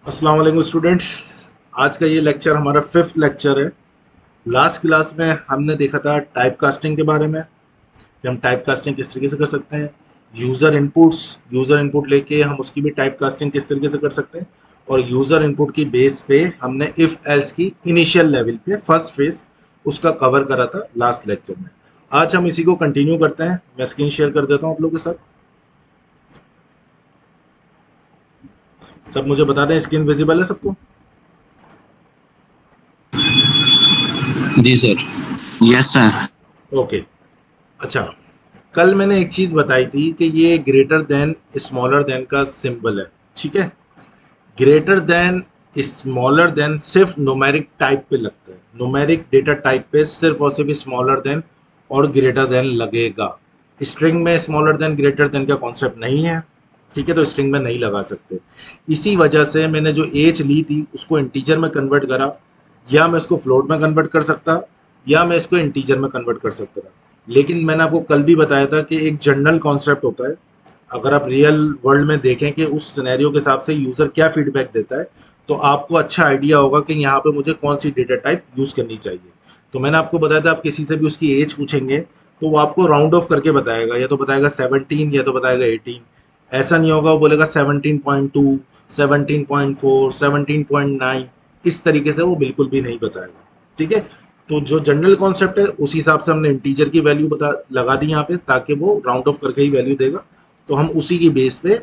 अस्सलाम वालेकुम स्टूडेंट्स। आज का ये लेक्चर हमारा फिफ्थ लेक्चर है। लास्ट क्लास में हमने देखा था टाइप कास्टिंग के बारे में कि हम टाइप कास्टिंग किस तरीके से कर सकते हैं। यूज़र इनपुट लेके हम उसकी भी टाइप कास्टिंग किस तरीके से कर सकते हैं। और यूज़र इनपुट की बेस पे हमने इफ़ एल्स की इनिशियल लेवल पे फर्स्ट फेज उसका कवर करा था लास्ट लेक्चर में। आज हम इसी को कंटिन्यू करते हैं। मैं स्क्रीन शेयर कर देता हूँ आप लोगों के साथ। सब मुझे बता दें, स्क्रीन विजिबल है सबको? जी सर। Yes sir. ओके। अच्छा, कल मैंने एक चीज़ बताई थी कि ये ग्रेटर देन स्मॉलर देन का सिंबल है। ठीक है, ग्रेटर देन स्मॉलर देन सिर्फ न्यूमेरिक टाइप पे लगता है। न्यूमेरिक डेटा टाइप पे सिर्फ और सिर्फ स्मॉलर देन और ग्रेटर देन लगेगा। स्ट्रिंग में स्मॉलर देन ग्रेटर देन का कॉन्सेप्ट नहीं है। ठीक है, तो स्ट्रिंग में नहीं लगा सकते। इसी वजह से मैंने जो एज ली थी उसको इंटीजर में कन्वर्ट करा, या मैं इसको फ्लोट में कन्वर्ट कर सकता, या मैं इसको इंटीजर में कन्वर्ट कर सकता था। लेकिन मैंने आपको कल भी बताया था कि एक जनरल कॉन्सेप्ट होता है। अगर आप रियल वर्ल्ड में देखें कि उस सिनेरियो के हिसाब से यूज़र क्या फीडबैक देता है, तो आपको अच्छा आइडिया होगा कि यहाँ पे मुझे कौन सी डेटा टाइप यूज़ करनी चाहिए। तो मैंने आपको बताया था, आप किसी से भी उसकी एज पूछेंगे तो वो आपको राउंड ऑफ करके बताएगा, या तो बताएगा 17 या तो बताएगा 18। ऐसा नहीं होगा वो बोलेगा 17.2, 17.4, 17.9। इस तरीके से वो बिल्कुल भी नहीं बताएगा। ठीक है, तो जो जनरल कॉन्सेप्ट है उस हिसाब से हमने इंटीजर की वैल्यू बता लगा दी यहाँ पे, ताकि वो राउंड ऑफ करके ही वैल्यू देगा। तो हम उसी की बेस पे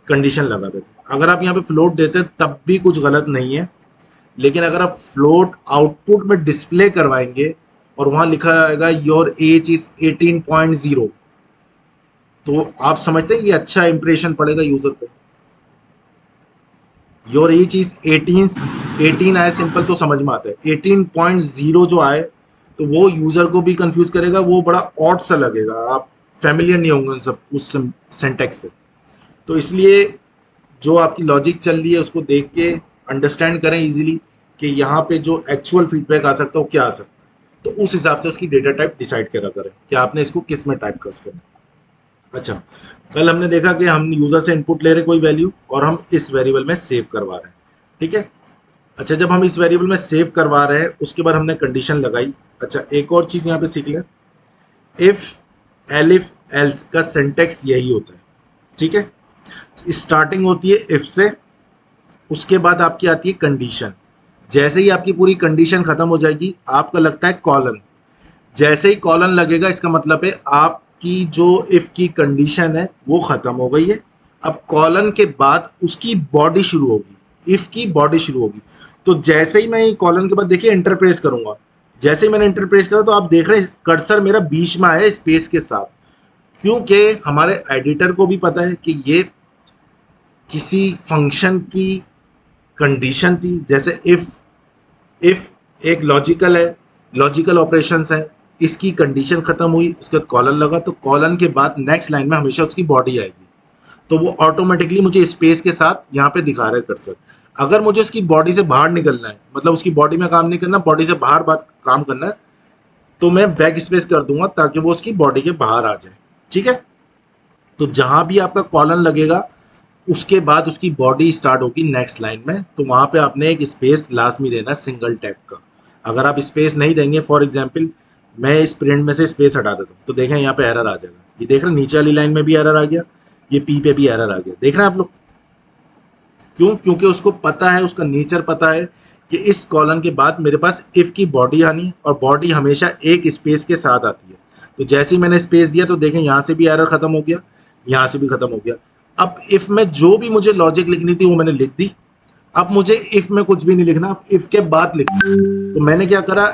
कंडीशन लगा देते। अगर आप यहाँ पे फ्लोट देते तब भी कुछ गलत नहीं है, लेकिन अगर आप फ्लोट आउटपुट में डिस्प्ले करवाएंगे और वहां लिखा आएगा योर एज इज 18.0, तो आप समझते हैं ये अच्छा इंप्रेशन पड़ेगा यूजर पे। योर एज इज 18 आए सिंपल तो समझ में आता है। 18.0 जो आए तो वो यूजर को भी कंफ्यूज करेगा, वो बड़ा ऑड सा लगेगा, आप फैमिलियर नहीं होंगे उस सिंटेक्स से। तो इसलिए जो आपकी लॉजिक चल रही है उसको देख के अंडरस्टैंड करें इजीली कि यहाँ पे जो एक्चुअल फीडबैक आ सकता है वो क्या आ सकता है। तो उस हिसाब से उसकी डेटा टाइप डिसाइड करा करें कि आपने इसको किस में टाइप कास्ट करना है। अच्छा, कल हमने देखा कि हम यूजर से इनपुट ले रहे कोई वैल्यू और हम इस वेरिएबल में सेव करवा रहे हैं। ठीक है, अच्छा, जब हम इस वेरिएबल में सेव करवा रहे हैं उसके बाद हमने कंडीशन लगाई। अच्छा, एक और चीज यहाँ पे सीख लें, इफ एलिफ एल्स का सिंटेक्स यही होता है। ठीक है, स्टार्टिंग होती है इफ से, उसके बाद आपकी आती है कंडीशन। जैसे ही आपकी पूरी कंडीशन खत्म हो जाएगी आपका लगता है कॉलन। जैसे ही कॉलन लगेगा इसका मतलब है आपकी जो इफ की कंडीशन है वो खत्म हो गई है। अब कॉलन के बाद उसकी बॉडी शुरू होगी, इफ की बॉडी शुरू होगी। तो जैसे ही मैं ये कॉलन के बाद देखिए इंटर प्रेस करूंगा, जैसे ही मैंने इंटर प्रेस करा तो आप देख रहे हैं कर्सर मेरा बीच में आया स्पेस के साथ, क्योंकि हमारे एडिटर को भी पता है कि ये किसी फंक्शन की कंडीशन थी। जैसे इफ एक लॉजिकल है, लॉजिकल ऑपरेशंस है, इसकी कंडीशन खत्म हुई उसके बाद कॉलन लगा, तो कॉलन के बाद नेक्स्ट लाइन में हमेशा उसकी बॉडी आएगी। तो वो ऑटोमेटिकली मुझे स्पेस के साथ यहाँ पे दिखा रहा है कर्सर। अगर मुझे उसकी बॉडी से बाहर निकलना है, मतलब उसकी बॉडी में काम नहीं करना, बॉडी से बाहर बात काम करना है, तो मैं बैक स्पेस कर दूंगा ताकि वो उसकी बॉडी के बाहर आ जाए। ठीक है, तो जहां भी आपका कॉलन लगेगा उसके बाद उसकी बॉडी स्टार्ट होगी नेक्स्ट लाइन में, तो वहां पे आपने एक स्पेस लाजमी देना है सिंगल टैग का। अगर आप स्पेस नहीं देंगे, फॉर एग्जांपल मैं इस प्रिंट में से स्पेस हटा देता हूँ तो देखें यहाँ पे एरर आ जाएगा। ये देख रहे हैं नीचे वाली लाइन में भी एरर आ गया, ये पी पे भी एरर आ गया। देख रहे हैं आप लोग? क्यों? क्योंकि उसको पता है, उसका नेचर पता है कि इस कॉलन के बाद मेरे पास इफ की बॉडी आनी है और बॉडी हमेशा एक स्पेस के साथ आती है। तो जैसे ही मैंने स्पेस दिया तो देखें यहाँ से भी एरर खत्म हो गया, यहाँ से भी खत्म हो गया। अब इफ में जो भी मुझे लॉजिक लिखनी थी वो मैंने लिख दी। अब मुझे इफ में कुछ भी नहीं लिखना, इफ के बाद लिखना। तो मैंने क्या करा,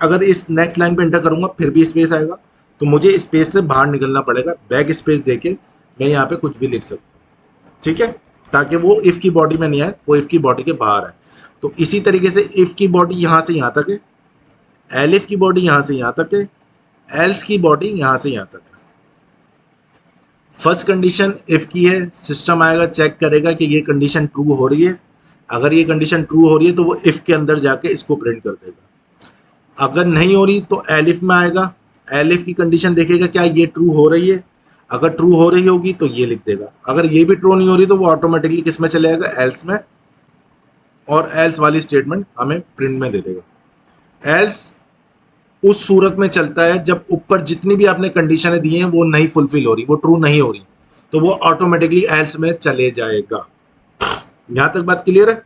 अगर इस नेक्स्ट लाइन पे एंटर करूंगा फिर भी स्पेस आएगा, तो मुझे स्पेस से बाहर निकलना पड़ेगा। बैक स्पेस देके मैं यहाँ पे कुछ भी लिख सकता हूँ। ठीक है, ताकि वो इफ की बॉडी में नहीं आए, वो इफ की बॉडी के बाहर आए। तो इसी तरीके से इफ की बॉडी यहाँ से यहाँ तक है, एलिफ की बॉडी यहाँ से यहाँ तक है, एल्स की बॉडी यहाँ से यहाँ तक है। फर्स्ट कंडीशन इफ की है, सिस्टम आएगा चेक करेगा कि ये कंडीशन ट्रू हो रही है। अगर ये कंडीशन ट्रू हो रही है तो वो इफ के अंदर जाके इसको प्रिंट कर देगा। अगर नहीं हो रही तो एलिफ में आएगा, एलिफ की कंडीशन देखेगा क्या ये ट्रू हो रही है। अगर ट्रू हो रही होगी तो ये लिख देगा। अगर ये भी ट्रू नहीं हो रही तो वो ऑटोमेटिकली किस में चले जाएगा, एल्स में। और एल्स वाली स्टेटमेंट हमें प्रिंट में दे देगा। एल्स उस सूरत में चलता है जब ऊपर जितनी भी आपने कंडीशनें दी हैं वो नहीं फुलफिल हो रही, वो ट्रू नहीं हो रही, तो वो ऑटोमेटिकली एल्स में चले जाएगा। यहां तक बात क्लियर है?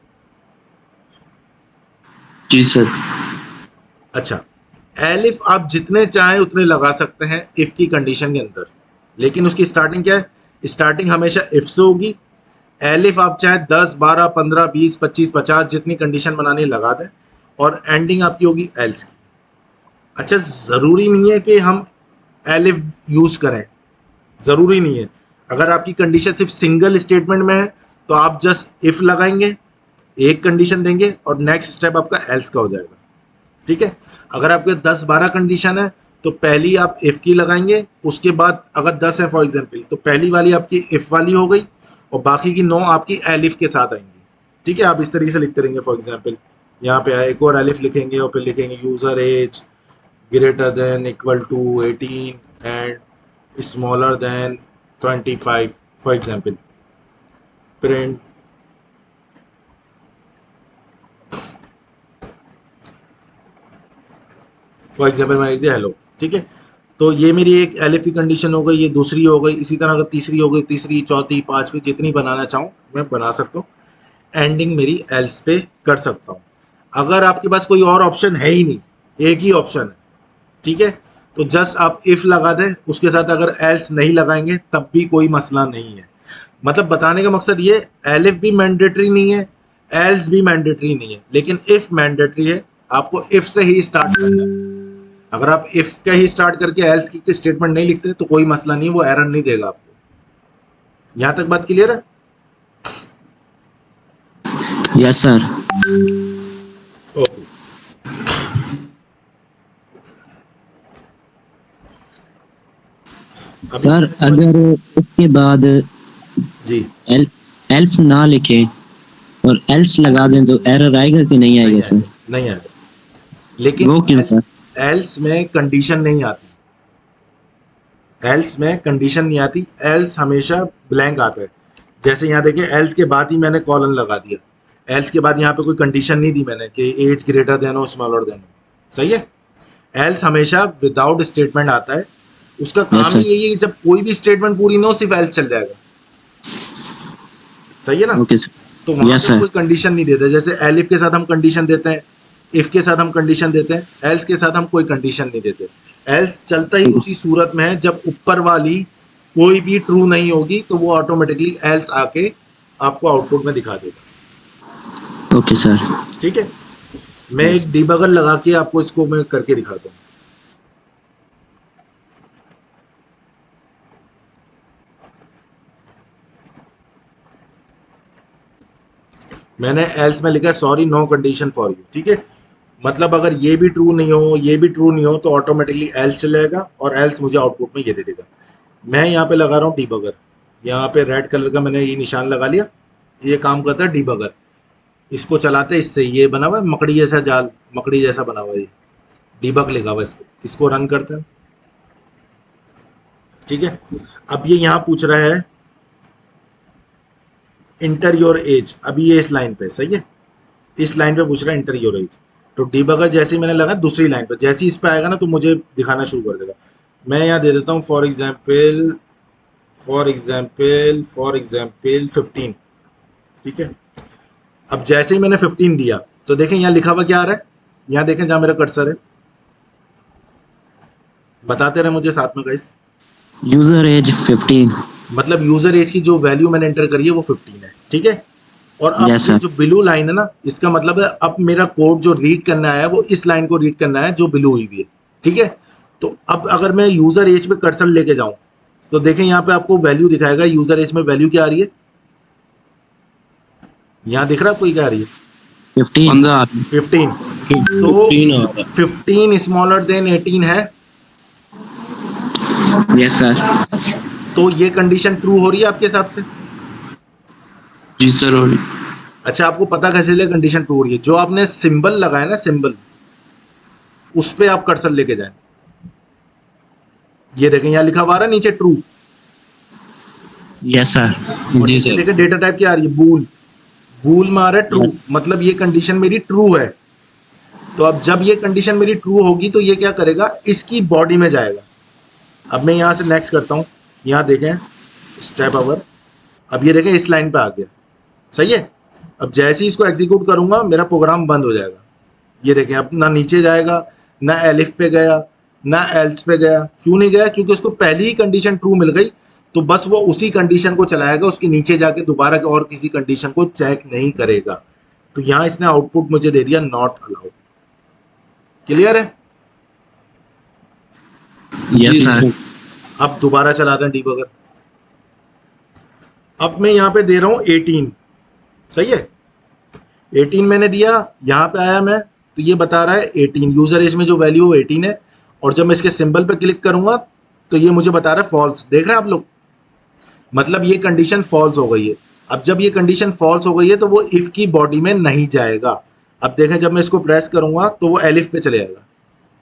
जी सर। अच्छा, एलिफ आप जितने चाहें उतने लगा सकते हैं इफ की कंडीशन के अंदर, लेकिन उसकी स्टार्टिंग क्या है? स्टार्टिंग हमेशा इफ से होगी। एलिफ आप चाहे 10, 12, 15, 20, 25, 50 जितनी कंडीशन बनानी लगा दें, और एंडिंग आपकी होगी एल्स की। अच्छा, जरूरी नहीं है कि हम एलिफ यूज करें, जरूरी नहीं है। अगर आपकी कंडीशन सिर्फ सिंगल स्टेटमेंट में है तो आप जस्ट इफ लगाएंगे, एक कंडीशन देंगे और नेक्स्ट स्टेप आपका एल्स का हो जाएगा। ठीक है? अगर आपके 10-12 कंडीशन है तो पहली आप इफ की लगाएंगे, उसके बाद अगर 10 है फॉर एग्जांपल तो पहली वाली आपकी इफ वाली हो गई और बाकी की 9 आपकी एलिफ के साथ आएंगी। ठीक है? आप इस तरीके से लिखते रहेंगे। फॉर एग्जांपल यहाँ पे एक और एलिफ लिखेंगे और फिर लिखेंगे user age greater than equal to 18 and smaller than 25 for example. Print for example मैंने लिख दिया हेलो। ठीक है? तो ये मेरी एक एलिफ की कंडीशन हो गई, ये दूसरी हो गई। इसी तरह अगर तीसरी हो गई, तीसरी, चौथी, पांचवी, जितनी बनाना चाहूँ मैं बना सकता हूँ। एंडिंग मेरी एल्स पे कर सकता हूँ। अगर आपके पास कोई और ऑप्शन है ही नहीं, एक ही ऑप्शन है, ठीक है, तो जस्ट आप इफ लगा दें, उसके साथ अगर एल्स नहीं लगाएंगे तब भी कोई मसला नहीं है। मतलब बताने का मकसद ये, एलिफ भी मैंडेटरी नहीं है, एल्स भी मैंडेटरी नहीं है, लेकिन इफ मैंडेटरी है। आपको इफ से ही स्टार्ट करना है। अगर आप इफ का ही स्टार्ट करके एल्स की स्टेटमेंट नहीं लिखते तो कोई मसला नहीं, वो एरर नहीं देगा आपको। यहां तक बात क्लियर है? Yes sir. ओके। सर अगर उसके बाद जी एल्फ ना लिखे और एल्स लगा दें तो एरर आएगा कि नहीं आएगा सर? नहीं आएगा, लेकिन वो क्यों सर? एल्स में कंडीशन नहीं आती। एल्स में कंडीशन नहीं आती, एल्स हमेशा ब्लैंक आता है। जैसे यहाँ देखिए, एल्स के बाद ही मैंने कॉलन लगा दिया, एल्स के बाद यहाँ पे कोई कंडीशन नहीं दी मैंने कि एज ग्रेटर देन हो स्मॉलर देन हो। सही है? एल्स हमेशा विदाउट स्टेटमेंट आता है। उसका काम ही यही है कि जब कोई भी स्टेटमेंट पूरी ना हो सिर्फ एल्स चल जाएगा। सही है ना? Okay sir. तो वहां पे कोई कंडीशन नहीं देते। जैसे एलिफ के साथ हम कंडीशन देते हैं, इफ के साथ हम कंडीशन देते हैं, एल्स के साथ हम कोई कंडीशन नहीं देते। एल्स चलता ही उसी सूरत में है जब ऊपर वाली कोई भी ट्रू नहीं होगी तो वो ऑटोमेटिकली एल्स आके आपको आउटपुट में दिखा देगा। Okay sir. ठीक है? मैं एक डिबगर लगा के आपको इसको मैं करके दिखाता हूँ। मैंने एल्स में लिखा है sorry no condition for you. ठीक है? मतलब अगर ये भी ट्रू नहीं हो, ये भी ट्रू नहीं हो तो ऑटोमेटिकली एल्स चलेगा और एल्स मुझे आउटपुट में ये दे देगा। मैं यहाँ पे लगा रहा हूँ डीबगर। यहाँ पे रेड कलर का मैंने ये निशान लगा लिया। ये काम करता है डीबगर। इसको चलाते हैं, इससे ये बना हुआ है मकड़ी जैसा जाल, मकड़ी जैसा बना हुआ है, ये डीबग लिखा हुआ है इस पे। इसको रन करते हैं। ठीक है? अब ये यहाँ पूछ रहा है इंटर योर एज। अभी ये इस लाइन पे सही है, इस लाइन पे पूछ रहा है इंटर योर एज। तो डीबगर जैसे ही मैंने लगा दूसरी लाइन पे, जैसे ही इस पे आएगा ना तो मुझे दिखाना शुरू कर देगा। मैं यहाँ दे देता हूँ फॉर एग्जाम्पल 15। ठीक है? अब जैसे ही मैंने 15 दिया तो देखें यहाँ लिखा हुआ क्या आ रहा है। यहाँ देखें जहाँ मेरा कर्सर है, बताते रहे मुझे साथ में गाइस। यूजर एज 15, मतलब यूजर एज की जो वैल्यू मैंने एंटर करी है वो 15 है। ठीक है? और अब Yes, ये sir. जो ब्लू लाइन है ना, इसका मतलब है अब मेरा कोड जो रीड करना है वो इस लाइन को रीड करना है जो ब्लू हुई हुई है। ठीक है? तो अब अगर मैं यूजर एज पे कर्सर लेके जाऊं तो देखें यहाँ पे आपको वैल्यू दिखाएगा। यूजर एज में वैल्यू क्या आ रही है? यहाँ दिख रहा है आपको क्या आ रही है? 15। तो 15 स्मॉलर देन 18 है। Yes sir. तो ये कंडीशन ट्रू हो रही है आपके हिसाब से? जी सर। अच्छा, आपको पता कैसे चले कंडीशन ट्रू हो रही है? जो आपने सिंबल लगाया ना, सिंबल, उस पे आप कर्सर लेके जाएं। ये देखें यहाँ लिखा हुआ आ रहा है नीचे ट्रू। Yes sir. जी सर। देखें डेटा टाइप क्या आ रही है? बूल। बूल में आ रहा है ट्रू, Yes. मतलब ये कंडीशन मेरी ट्रू है। तो अब जब ये कंडीशन मेरी ट्रू होगी तो ये क्या करेगा, इसकी बॉडी में जाएगा। अब मैं यहाँ से नेक्स्ट करता हूँ, यहाँ देखें स्टेप ओवर, अब ये देखें इस लाइन पे आ गया, सही है। अब जैसे ही इसको एग्जीक्यूट करूंगा मेरा प्रोग्राम बंद हो जाएगा। ये देखें अब ना नीचे जाएगा, ना एलिफ पे गया, ना एल्स पे गया। क्यों नहीं गया? क्योंकि उसको पहली ही कंडीशन ट्रू मिल गई, तो बस वो उसी कंडीशन को चलाएगा, उसके नीचे जाके दोबारा और किसी कंडीशन को चेक नहीं करेगा। तो यहाँ इसने आउटपुट मुझे दे दिया नॉट अलाउड। क्लियर है? Yes, sir. अब दोबारा चलाते हैं डीबगर। अब मैं यहाँ पे दे रहा हूँ 18, सही है। 18 मैंने दिया, यहाँ पे आया मैं, तो ये बता रहा है 18, यूजर एज में जो वैल्यू वो 18 है। और जब मैं इसके सिंबल पे क्लिक करूंगा तो ये मुझे बता रहा है फॉल्स। देख रहे हैं आप लोग, मतलब ये कंडीशन फॉल्स हो गई है। अब जब ये कंडीशन फॉल्स हो गई है तो वो इफ की बॉडी में नहीं जाएगा। अब देखें जब मैं इसको प्रेस करूंगा तो वो एलिफ पे चले जाएगा।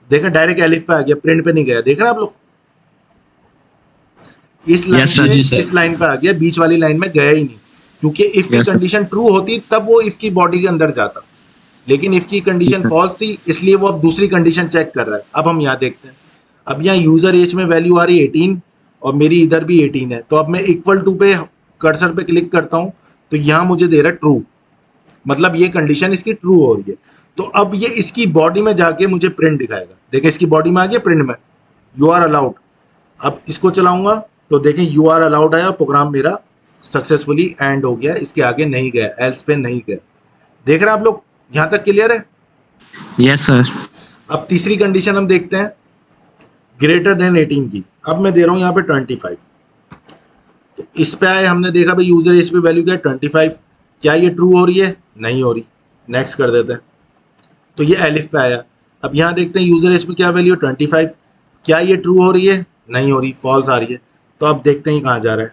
देखें डायरेक्ट एलिफ पे आ गया, प्रिंट पे नहीं गया। देख रहे हैं आप लोग, इस लाइन Yes, sir. पे जी, sir. इस लाइन पे आ गया, बीच वाली लाइन में गया ही नहीं। क्योंकि इफ की Yes, sir. कंडीशन ट्रू होती तब वो इफ की बॉडी के अंदर जाता, लेकिन इफ की कंडीशन Yes, sir. फॉल्स थी, इसलिए वो अब दूसरी कंडीशन चेक कर रहा है। अब हम यहाँ देखते हैं, अब यहाँ यूजर एज में वैल्यू आ रही है 18 और मेरी इधर भी 18 है। तो अब मैं इक्वल टू पे कर्सर पे क्लिक करता हूँ तो यहाँ मुझे दे रहा है ट्रू, मतलब ये कंडीशन इसकी ट्रू हो रही है। तो अब ये इसकी बॉडी में जाके मुझे प्रिंट दिखाएगा। देखिए इसकी बॉडी में आ गया प्रिंट में, यू आर अलाउड। अब इसको चलाऊंगा तो देखें यू आर अलाउड आया, प्रोग्राम मेरा सक्सेसफुली एंड हो गया, इसके आगे नहीं गया, एल्स पे नहीं गया। देख रहे हैं आप लोग, यहाँ तक क्लियर है? Yes, sir. अब तीसरी कंडीशन हम देखते हैं, ग्रेटर देन 18 की। अब मैं दे रहा हूँ यहाँ पे 25, तो इस पे आए, हमने देखा भाई यूजर एज पे वैल्यू क्या है 25, क्या ये ट्रू हो रही है? नहीं हो रही, नेक्स्ट कर देते हैं। तो ये एलिफ पे आया। अब यहाँ देखते हैं यूजर एज पे क्या वैल्यू है 25, क्या ये ट्रू हो रही है? नहीं हो रही, फॉल्स आ रही है। तो अब देखते हैं कहाँ जा रहा है।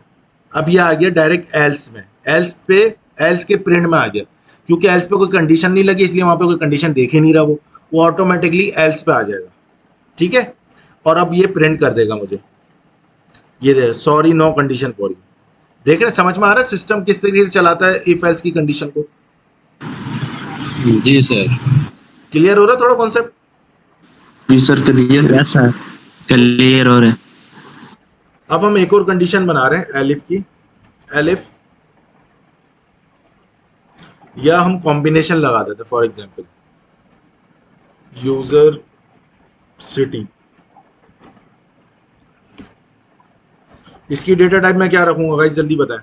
अब ये आ गया डायरेक्ट एल्स में, एल्स के प्रिंट में आ गया। क्योंकि एल्स पे कोई कंडीशन नहीं लगी इसलिए वहाँ पे कोई कंडीशन देख ही नहीं रहा, वो ऑटोमेटिकली एल्स पे आ जाएगा, ठीक है। और अब ये प्रिंट कर देगा मुझे, ये दे sorry no condition for you. देख रहे हैं, समझ में आ रहा है सिस्टम किस तरीके से चलाता है इफ एल्स की कंडीशन को? जी सर। क्लियर हो रहा है थोड़ा कॉन्सेप्ट? जी sir clear. Yes, sir. Clear हो रहा है. अब हम एक और कंडीशन बना रहे हैं एलिफ की, एलिफ या हम कॉम्बिनेशन लगा देते हैं। फॉर एग्जांपल यूजर सिटी, इसकी डेटा टाइप मैं क्या रखूंगा गाइस, जल्दी बताएं।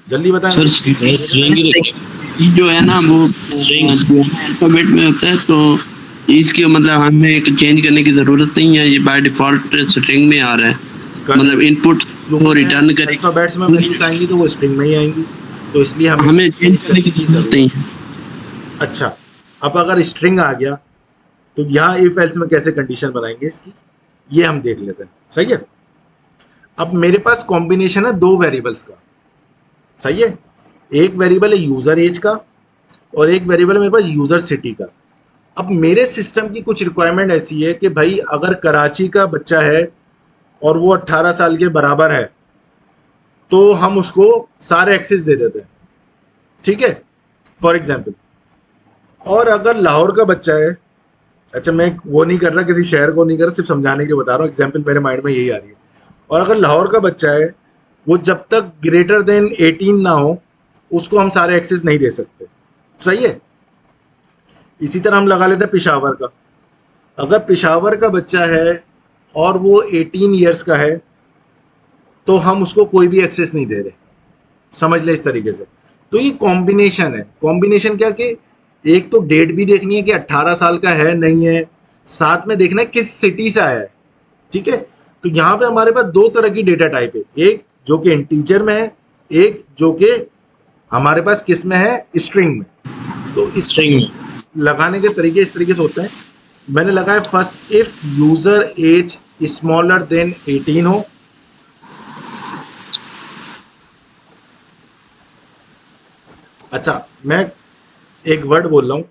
जल्दी बताएं। सर स्ट्रिंग जो है ना वो अल्फाबेट में होता है, तो इसके मतलब हमें एक चेंज करने की जरूरत नहीं है, ये बाय डिफॉल्ट स्ट्रिंग में आ रहा है। मतलब इनपुट को रिटर्न कर अल्फाबेट्स में वैल्यूज आएंगी तो वो स्ट्रिंग में ही आएंगी, तो इसलिए हमें चेंज करने की जरूरत नहीं है। अच्छा, अब अगर स्ट्रिंग आ गया तो यहाँ इफ एल्स में कैसे कंडीशन बनाएंगे इसकी, ये हम देख लेते हैं, सही है। अब मेरे पास कॉम्बिनेशन है दो वेरिएबल्स का, सही है। एक वेरिएबल है यूजर एज का और एक वेरिएबल है मेरे पास यूजर सिटी का। अब मेरे सिस्टम की कुछ रिक्वायरमेंट ऐसी है कि भाई अगर कराची का बच्चा है और वो 18 साल के बराबर है तो हम उसको सारे एक्सेस दे देते हैं, ठीक है, फॉर एग्जाम्पल। और अगर लाहौर का बच्चा है, अच्छा मैं वो नहीं कर रहा, किसी शहर को नहीं कर रहा, सिर्फ समझाने के बता रहा हूँ, एग्जाम्पल मेरे माइंड में यही आ रही है। और अगर लाहौर का बच्चा है, वो जब तक ग्रेटर देन 18 ना हो उसको हम सारे एक्सेस नहीं दे सकते, सही है। इसी तरह हम लगा लेते हैं पेशावर का। अगर पेशावर का बच्चा है और वो 18 ईयर्स का है तो हम उसको कोई भी एक्सेस नहीं दे रहे, समझ ले इस तरीके से। तो ये कॉम्बिनेशन है। कॉम्बिनेशन क्या कि एक तो डेट भी देखनी है कि 18 साल का है नहीं है, साथ में देखना है किस सिटी से आया है, ठीक है। तो यहाँ पे हमारे पास दो तरह की डेटा टाइप है, एक जो कि इंटीजर में है, एक जो कि हमारे पास किस में है, स्ट्रिंग में। तो इस स्ट्रिंग में लगाने के तरीके इस तरीके से होते हैं। मैंने लगाया first, if user age smaller than 18 हो, अच्छा मैं एक वर्ड बोल रहा हूं,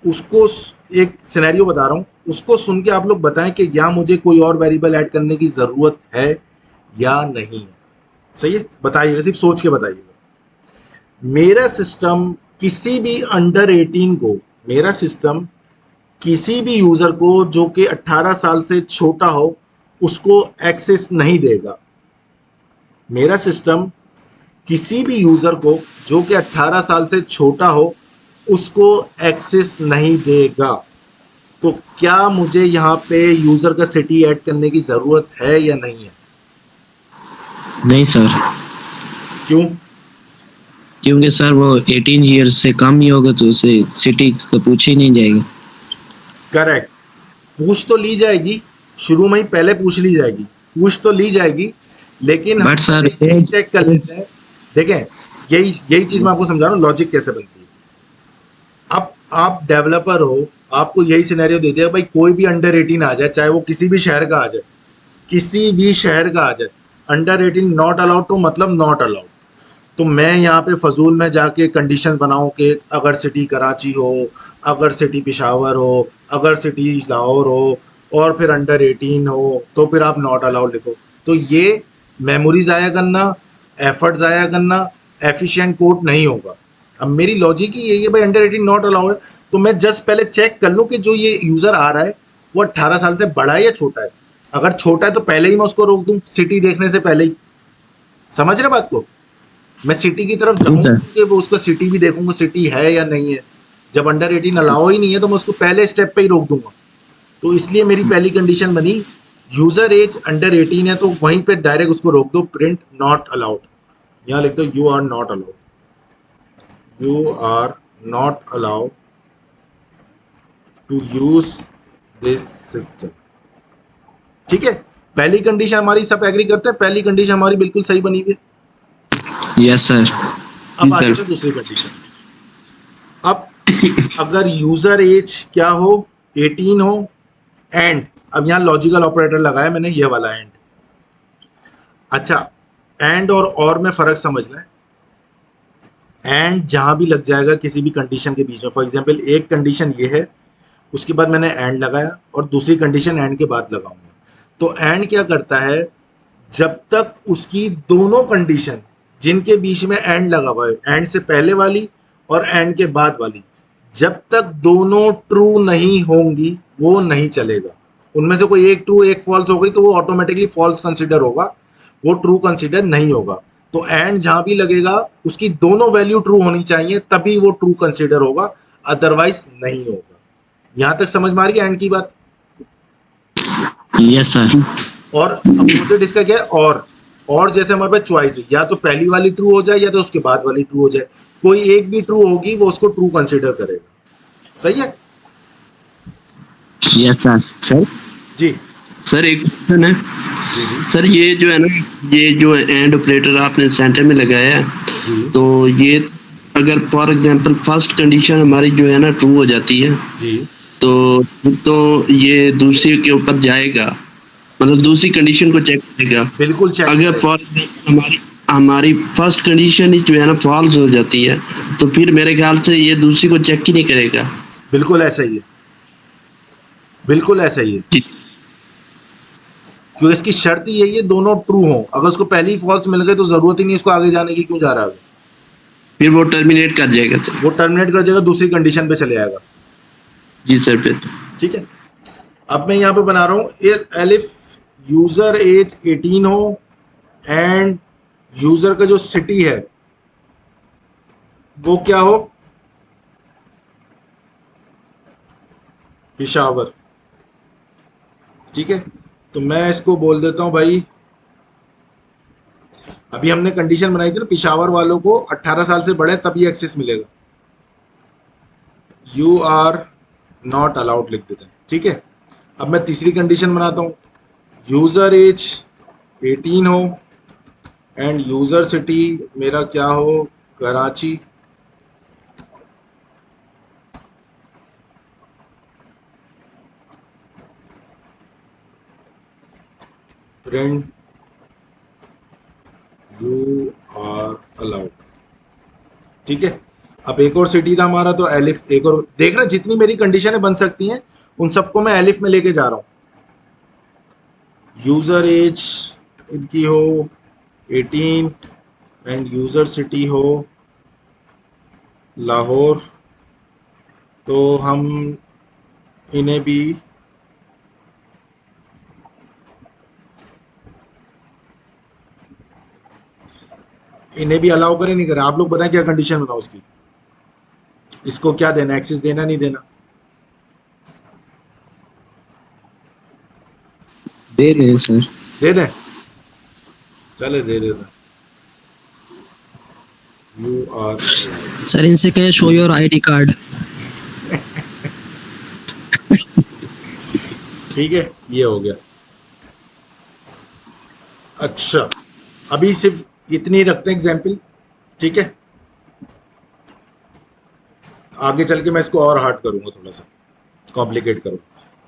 उसको एक सिनेरियो बता रहा हूं उसको सुन के आप लोग बताएं कि या मुझे कोई और वेरिएबल ऐड करने की ज़रूरत है या नहीं है। सही है, बताइएगा, सिर्फ सोच के बताइएगा। मेरा सिस्टम किसी भी अंडर 18 को, मेरा सिस्टम किसी भी यूज़र को जो कि 18 साल से छोटा हो उसको एक्सेस नहीं देगा। मेरा सिस्टम किसी भी यूज़र को जो कि 18 साल से छोटा हो उसको एक्सेस नहीं देगा। तो क्या मुझे यहाँ पे यूज़र का सिटी ऐड करने की ज़रूरत है या नहीं है? नहीं सर, क्यों? क्योंकि सर वो 18 ईयर्स से कम ही होगा तो उसे सिटी का पूछ ही नहीं जाएगा। करेक्ट, पूछ तो ली जाएगी, शुरू में ही पहले पूछ ली जाएगी, पूछ तो ली जाएगी, लेकिन बट सर यही चेक कर लेते हैं। देखें, यही चीज़ मैं आपको समझा रहा हूँ लॉजिक कैसे बनती है। अब आप डेवलपर हो, आपको यही सिनेरियो दे दिया भाई कोई भी अंडर 18 आ जाए, चाहे वो किसी भी शहर का आ जाए, किसी भी शहर का आ जाए, अंडर 18 नॉट अलाउड, तो मतलब नॉट अलाउड। तो मैं यहाँ पे फजूल में जाके कंडीशन बनाऊँ कि अगर सिटी कराची हो, अगर सिटी पेशावर हो, अगर सिटी लाहौर हो और फिर अंडर 18 हो तो फिर आप नॉट अलाउड लिखो। तो ये मेमोरी ज़ाया करना, एफर्ट ज़ाया करना, एफिशिएंट कोड नहीं होगा। अब मेरी लॉजिक ही यही है भाई, अंडर 18 नॉट अलाउड है, तो मैं जस्ट पहले चेक कर लूँ कि जो ये यूज़र आ रहा है वो 18 साल से बड़ा है या छोटा है। अगर छोटा है तो पहले ही मैं उसको रोक दूँ सिटी देखने से पहले ही। समझ रहे बात को? मैं सिटी की तरफ जाऊँ सर। कि वो उसका सिटी भी देखूंगा सिटी है या नहीं है। जब अंडर 18 अलाउ ही नहीं है तो मैं उसको पहले स्टेप पे ही रोक दूंगा। तो इसलिए मेरी पहली कंडीशन बनी यूजर एज अंडर 18 है तो वहीं पे डायरेक्ट उसको रोक दो, प्रिंट नॉट अलाउड। यहाँ लिख दो you are not allowed, you are not allowed to use this system. ठीक है, पहली कंडीशन हमारी सब एग्री करते हैं, पहली कंडीशन हमारी बिल्कुल सही बनी हुई है। Yes sir. अब आ जाते हैं दूसरी कंडीशन। अब अगर यूजर एज क्या हो, 18 हो, एंड अब यहाँ लॉजिकल ऑपरेटर लगाया मैंने, ये वाला एंड। अच्छा, एंड और में फर्क समझ लें। एंड जहां भी लग जाएगा किसी भी कंडीशन के बीच में, फॉर एग्जांपल एक कंडीशन ये है, उसके बाद मैंने एंड लगाया और दूसरी कंडीशन एंड के बाद लगाऊंगा, तो एंड क्या करता है, जब तक उसकी दोनों कंडीशन जिनके बीच में एंड लगा हुआ है, एंड से पहले वाली और एंड के बाद वाली, जब तक दोनों ट्रू नहीं होंगी वो नहीं चलेगा। उनमें से कोई एक ट्रू एक फॉल्स हो गई तो वो ऑटोमेटिकली फॉल्स कंसिडर होगा, वो ट्रू कंसिडर नहीं होगा। तो एंड जहां भी लगेगा उसकी दोनों वैल्यू ट्रू होनी चाहिए तभी वो ट्रू कंसिडर होगा, अदरवाइज नहीं होगा। यहां तक समझ में आ रही है एंड की बात? Yes sir. और अपोजिट इसका क्या है, और जैसे हमारे पास चॉइस है, या तो पहली वाली ट्रू हो जाए या तो उसके बाद वाली ट्रू हो जाए, कोई एक भी ट्रू होगी वो उसको ट्रू कंसीडर करेगा। सही है? Yes sir. सर जी सर एक क्वेश्चन है सर, ये जो है ना, ये जो एंड ऑपरेटर आपने सेंटर में लगाया है, जी तो ये अगर फॉर एग्जांपल फर्स्ट कंडीशन हमारी जो है ना ट्रू हो जाती है, जी तो ये दूसरी के ऊपर जाएगा, मतलब दूसरी कंडीशन को चेक करेगा। बिल्कुल चेक अगर करेगा। फॉर हमारी फर्स्ट कंडीशन ही जो है ना फॉल्स हो जाती है, तो फिर मेरे ख्याल से ये दूसरी को चेक ही नहीं करेगा। बिल्कुल ऐसा ही है, बिल्कुल ऐसा ही है, जी। क्योंकि इसकी शर्त ही यही है दोनों ट्रू हो। अगर उसको पहले ही फॉल्स मिल गए तो जरूरत ही नहीं इसको आगे जाने की, क्यों जा रहा है? फिर वो टर्मिनेट कर जाएगा सर। वो टर्मिनेट कर जाएगा, दूसरी कंडीशन पे चले जाएगा। जी सर। फिर ठीक है, अब मैं यहाँ पे बना रहा हूँ एलिफ यूजर एज 18 हो एंड यूजर का जो सिटी है वो क्या हो, पेशावर। ठीक है, तो मैं इसको बोल देता हूं भाई, अभी हमने कंडीशन बनाई थी ना, पेशावर वालों को 18 साल से बड़े तभी एक्सेस मिलेगा। यू आर नॉट अलाउड लिख देते हैं। ठीक है, अब मैं तीसरी कंडीशन बनाता हूं, यूजर एज 18 हो एंड यूजर सिटी मेरा क्या हो, Karachi. Print you are allowed. ठीक है, अब एक और सिटी था हमारा, तो एलिफ एक और, देख रहे जितनी मेरी कंडीशनें बन सकती हैं उन सबको मैं एलिफ में लेके जा रहा हूँ। यूजर एज इनकी हो 18 एंड यूजर सिटी हो लाहौर, तो हम इन्हें भी अलाउ करें नहीं करें, आप लोग बताएं क्या कंडीशन बनाओ उसकी, इसको क्या देना, एक्सेस देना नहीं देना? दे दें सर। दे दें, चले दे देते। यू आर सर इनसे कहे शो योर आईडी कार्ड। ठीक है, ये हो गया। अच्छा, अभी सिर्फ इतनी रखते हैं एग्जाम्पल, ठीक है, आगे चल के मैं इसको और हार्ड करूंगा, थोड़ा सा कॉम्प्लिकेट करूँ,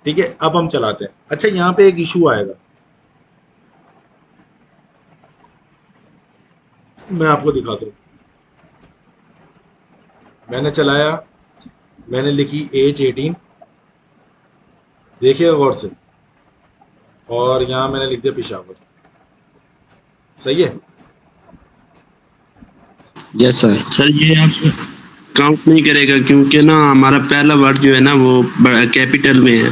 ठीक है। अब हम चलाते हैं। अच्छा, यहाँ पे एक इशू आएगा, मैं आपको दिखाता हूँ। मैंने चलाया, मैंने लिखी एज 18, देखिएगा गौर से, और यहाँ मैंने लिख दिया पेशावर, सही है? Yes sir. सर ये आप काउंट नहीं करेगा क्योंकि ना हमारा पहला वर्ड जो है ना वो कैपिटल में है,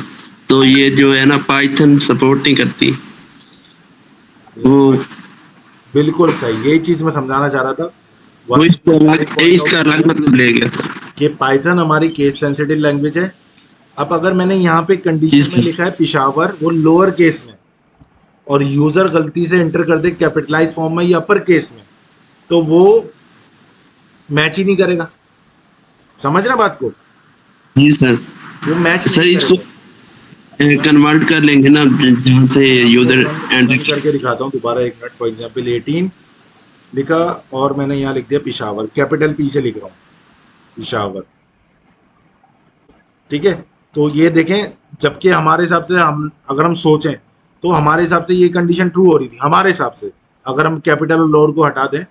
तो ये जो है ना पाइथन सपोर्ट नहीं करती वो बिल्कुल सही, यही चीज मैं समझाना चाह रहा था। वो इसका अलग मतलब ले गया कि पाइथन हमारी केस सेंसिटिव लैंग्वेज है। अब अगर मैंने यहाँ पे कंडीशन में लिखा है पेशावर, वो लोअर केस में, और यूजर गलती से एंटर कर दे कैपिटलाइज फॉर्म में या अपर केस में, तो वो मैच ही नहीं करेगा। समझ रहे बात को? जी सर। वो मैच सर नहीं इसको करेगा। कन्वर्ट कर लेंगे ना जहाँ से यूजर मैं करके दिखाता हूँ दोबारा, एक मिनट। फॉर एग्जांपल 18 लिखा और मैंने यहाँ लिख दिया पेशावर, कैपिटल पी से लिख रहा हूँ पेशावर, ठीक है। तो ये देखें, जबकि हमारे हिसाब से हम अगर हम सोचें तो हमारे हिसाब से ये कंडीशन ट्रू हो रही थी। हमारे हिसाब से अगर हम कैपिटल और लोअर को हटा दें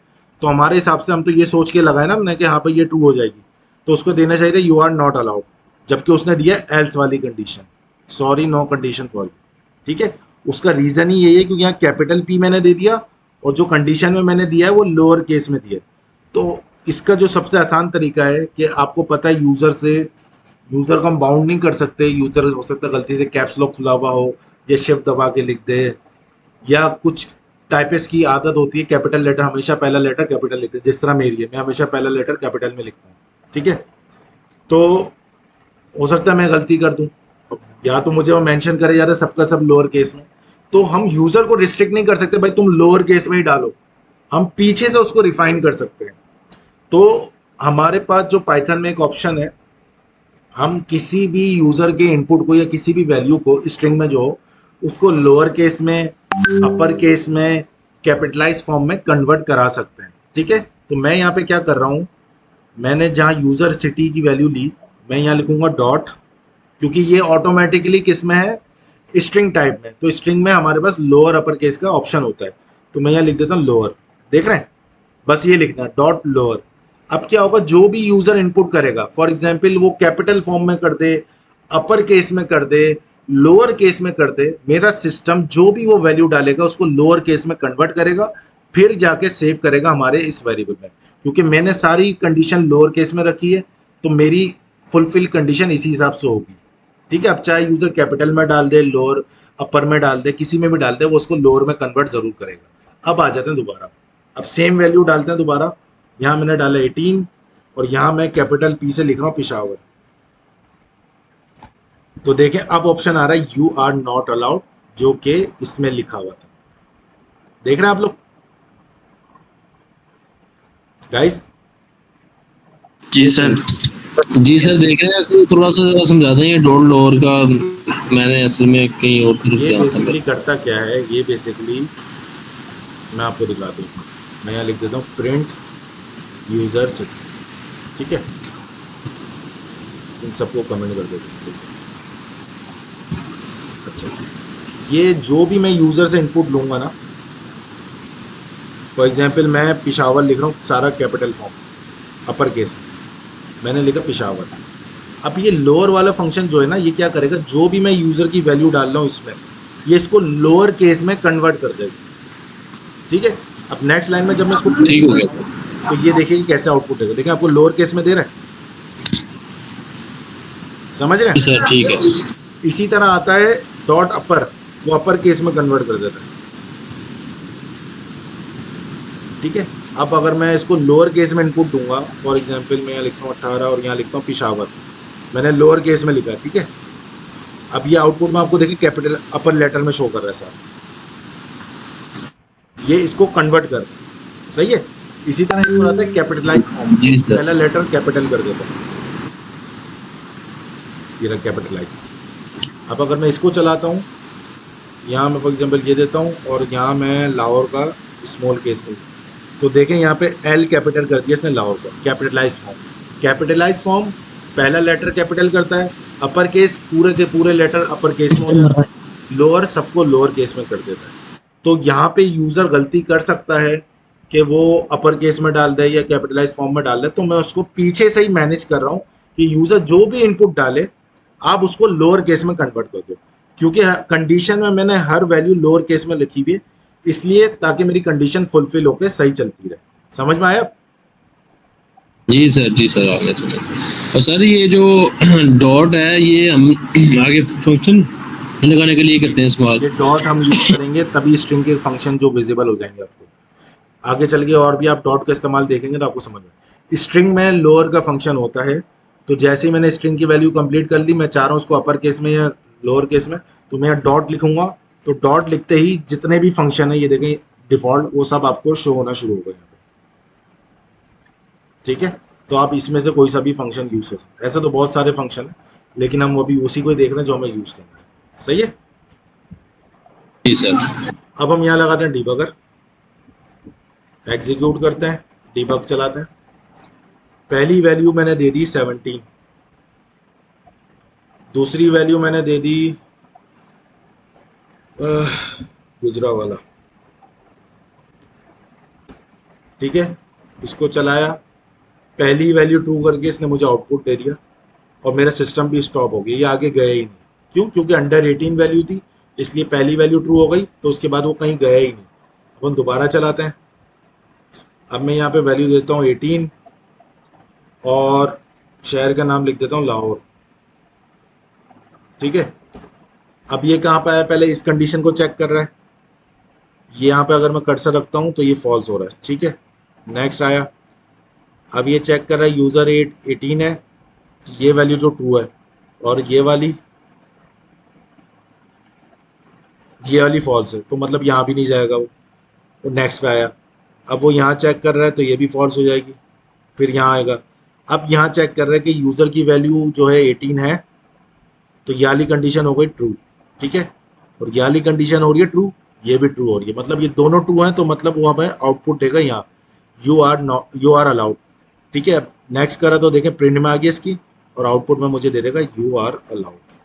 तो हमारे हिसाब से हम तो ये सोच के लगाए ना हमने कि हाँ भाई ये ट्रू हो जाएगी, तो उसको देना चाहिए यू आर नॉट अलाउड, जबकि उसने दिया एल्स वाली condition, sorry no condition for you, ठीक है। उसका रीजन ही यही है क्योंकि यहाँ कैपिटल पी मैंने दे दिया और जो कंडीशन में मैंने दिया है वो लोअर केस में दिया है। तो इसका जो सबसे आसान तरीका है कि आपको पता है यूजर को हम बाउंड नहीं कर सकते। यूजर हो सकता है गलती से कैप्स लॉक खुला हुआ हो या शिफ्ट दबा के लिख दे, या कुछ टाइपिस्ट की आदत होती है कैपिटल लेटर हमेशा पहला लेटर कैपिटल लिखते हैं, जिस तरह मेरी है, मैं हमेशा पहला लेटर कैपिटल में लिखता हूँ, ठीक है। तो हो सकता है मैं गलती कर दूं, अब या तो मुझे वो मेंशन करे जाता है सबका सब लोअर केस में, तो हम यूजर को रिस्ट्रिक्ट नहीं कर सकते भाई तुम लोअर केस में ही डालो, हम पीछे से उसको रिफाइन कर सकते हैं। तो हमारे पास जो पाइथन में एक ऑप्शन है, हम किसी भी यूजर के इनपुट को या किसी भी वैल्यू को स्ट्रिंग में जो हो उसको लोअर केस में, अपर केस में, कैपिटलाइज फॉर्म में कन्वर्ट करा सकते हैं, ठीक है। तो मैं यहाँ पे क्या कर रहा हूँ, मैंने जहाँ यूजर सिटी की वैल्यू ली, मैं यहाँ लिखूंगा डॉट, क्योंकि ये ऑटोमेटिकली किस में है, स्ट्रिंग टाइप में, तो स्ट्रिंग में हमारे पास लोअर अपर केस का ऑप्शन होता है, तो मैं यहाँ लिख देता हूँ लोअर, देख रहे हैं, बस ये लिखना है डॉट लोअर। अब क्या होगा, जो भी यूजर इनपुट करेगा, फॉर एग्जाम्पल वो कैपिटल फॉर्म में कर दे, अपर केस में कर दे, लोअर केस में कर दे, मेरा सिस्टम जो भी वो वैल्यू डालेगा उसको लोअर केस में कन्वर्ट करेगा, फिर जाके सेव करेगा हमारे इस वेरिएबल में। क्योंकि मैंने सारी कंडीशन लोअर केस में रखी है तो मेरी फुलफिल कंडीशन इसी हिसाब से होगी, ठीक है। अब चाहे यूजर कैपिटल में डाल दे, लोअर अपर में डाल दे, किसी में भी डाल दे, वो उसको लोअर में कन्वर्ट जरूर करेगा। अब आ जाते हैं दोबारा, अब सेम वैल्यू डालते हैं दोबारा। यहाँ मैंने डाला 18 और यहाँ मैं कैपिटल पी से लिख रहा हूँ पेशावर, तो देखें अब ऑप्शन आ रहा है यू आर नॉट अलाउड, जो कि इसमें लिखा हुआ था, देख रहे हैं आप लोग गाइस? जी सर। जी सर देख रहे हैं, इसमें थोड़ा सा जरा समझा दें ये डॉट लोअर का, मैंने असल में कहीं और तरफ ये गया था। बेसिकली करता क्या है, ये बेसिकली मैं आपको दिखाता हूँ। मैं यहाँ लिख देता हूँ प्रिंट यूजर सिटी, ठीक है, इन सबको कमेंट कर देता हूँ। अच्छा, ये जो भी मैं यूजर से इनपुट लूंगा ना, फॉर एग्जांपल मैं पेशावर लिख रहा हूँ सारा कैपिटल फॉर्म अपर केस में, मैंने लिखा पेशावर। अब ये लोअर वाला फंक्शन जो है ना, ये क्या करेगा, जो भी मैं यूज़र की वैल्यू डाल रहा हूँ इसमें, ये इसको लोअर केस में कन्वर्ट कर देगा। ठीक है, अब नेक्स्ट लाइन में जब मैं इसको ठीक हो गया तो ये देखिए कि कैसे आउटपुट देगा। देखिए आपको लोअर केस में दे रहा है, समझ रहे हैं। सर, ठीक है। इसी तरह आता है डॉट अपर, वो अपर केस में कन्वर्ट कर देता है। ठीक है, अब अगर मैं इसको लोअर केस में इनपुट दूंगा, फॉर एग्जांपल मैं यहाँ लिखता हूँ 18 और यहाँ लिखता हूँ पिशावर, मैंने लोअर केस में लिखा है। ठीक है, अब ये आउटपुट में आपको देखिए कैपिटल अपर लेटर में शो कर रहा है सर, ये इसको कन्वर्ट कर, सही है। इसी तरह ये हो रहा है कैपिटलाइज फॉर्म, जी सर। पहला लेटर कैपिटल कर देता है, ये रहा कैपिटलाइज। अब अगर मैं इसको चलाता हूँ, यहाँ मैं फॉर एग्जांपल ये देता हूँ और यहाँ मैं लाहौर का स्मॉल केस में, तो देखें यहाँ पे एल कैपिटल कर दिया इसने लाहौर का, कैपिटलाइज फॉर्म। कैपिटलाइज फॉर्म पहला लेटर कैपिटल करता है, अपर केस पूरे के पूरे लेटर अपर केस में हो जाता है, लोअर सबको लोअर केस में कर देता है। तो यहाँ पे यूज़र गलती कर सकता है कि वो अपर केस में डाल दे या कैपिटलाइज फॉर्म में डाल दे, तो मैं उसको पीछे से ही मैनेज कर रहा हूँ कि यूज़र जो भी इनपुट डाले आप उसको लोअर केस में कन्वर्ट कर दो, क्योंकि कंडीशन में मैंने हर वैल्यू लोअर केस में लिखी हुई है, इसलिए ताकि मेरी कंडीशन फुलफिल होकर सही चलती रहे। समझ में आया? जी सर, आगे समझ। और सर ये जो डॉट है, ये हम आगे फंक्शन लगाने के लिए करते हैं इस्तेमाल। ये डॉट हम यूज करेंगे तभी स्ट्रिंग के फंक्शन जो विजिबल हो जाएंगे आपको आगे चल के, और भी आप डॉट का इस्तेमाल देखेंगे तो आपको समझ में। स्ट्रिंग में लोअर का फंक्शन होता है, तो जैसे ही मैंने स्ट्रिंग की वैल्यू कंप्लीट कर ली, मैं चाह रहा हूँ उसको अपर केस में या लोअर केस में, तो मैं यहाँ डॉट लिखूंगा, तो डॉट लिखते ही जितने भी फंक्शन है ये देखें डिफॉल्ट, वो सब आपको शो होना शुरू होगा यहाँ पे। ठीक है, तो आप इसमें से कोई सा भी फंक्शन यूज कर सकते हैं। ऐसा तो बहुत सारे फंक्शन है, लेकिन हम अभी उसी को ही देख रहे हैं जो हमें यूज करना है। सही है, जी सर। अब हम यहाँ लगाते हैं डिबगर, एग्जीक्यूट करते हैं, डिबग चलाते हैं। पहली वैल्यू मैंने दे दी 17, दूसरी वैल्यू मैंने दे दी गुजरा वाला। ठीक है, इसको चलाया, पहली वैल्यू ट्रू करके इसने मुझे आउटपुट दे दिया और मेरा सिस्टम भी स्टॉप हो गया, ये आगे गया ही नहीं। क्यों? क्योंकि अंडर 18 वैल्यू थी, इसलिए पहली वैल्यू ट्रू हो गई, तो उसके बाद वो कहीं गया ही नहीं। अब हम दोबारा चलाते हैं। अब मैं यहाँ पे वैल्यू देता हूँ 18 और शहर का नाम लिख देता हूँ लाहौर। ठीक है, अब ये कहाँ पे आया, पहले इस कंडीशन को चेक कर रहा है, ये यहाँ पे अगर मैं कर्सर रखता हूँ तो ये फॉल्स हो रहा है। ठीक है, नेक्स्ट आया, अब ये चेक कर रहा है यूज़र 18 है, ये वैल्यू तो ट्रू है, और ये वाली फॉल्स है, तो मतलब यहाँ भी नहीं जाएगा वो नेक्स्ट पे आया। अब वो यहाँ चेक कर रहा है तो ये भी फॉल्स हो जाएगी, फिर यहाँ आएगा। अब यहाँ चेक कर रहा है कि यूज़र की वैल्यू जो है 18 है, तो ये वाली कंडीशन हो गई ट्रू। ठीक है, और ये वाली कंडीशन हो रही है ट्रू, ये भी ट्रू हो रही है, मतलब ये दोनों ट्रू हैं, तो मतलब वहाँ पे आउटपुट देगा यहाँ यू आर अलाउड। ठीक है, अब नेक्स्ट करा तो देखें प्रिंट में आ गया इसकी, और आउटपुट में मुझे दे देगा यू आर अलाउड।